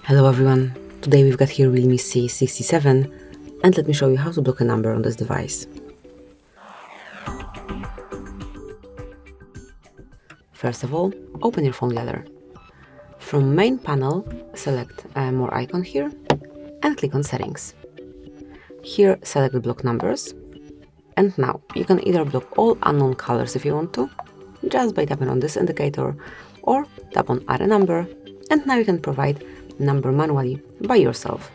Hello everyone, today we've got here REALME C67 and let me show you how to block a number on this device. First of all, open your phone gather. From main panel, select more icon here and click on settings. Here select block numbers, and now you can either block all unknown colors if you want to, just by tapping on this indicator, or tap on add a number, and now you can provide number manually by yourself.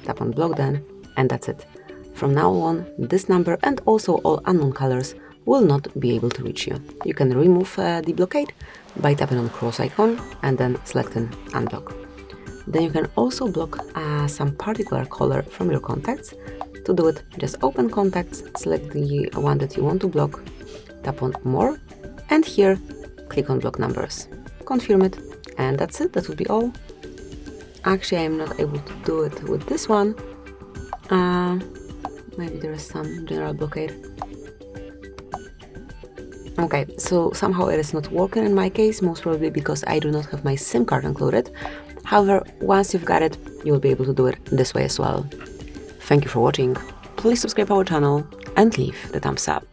Tap on block then, and that's it. From now on, this number and also all unknown colors will not be able to reach you. You can remove the blockade by tapping on cross icon and then selecting unblock. Then you can also block some particular color from your contacts. To do it, just open contacts, select the one that you want to block, tap on more, and here click on block numbers. Confirm it, and that's it. That would be all. Actually, I'm not able to do it with this one. Maybe there is some general blockade. Okay, so somehow it is not working in my case, most probably because I do not have my SIM card included. However, once you've got it, you'll be able to do it this way as well. Thank you for watching. Please subscribe our channel and leave the thumbs up.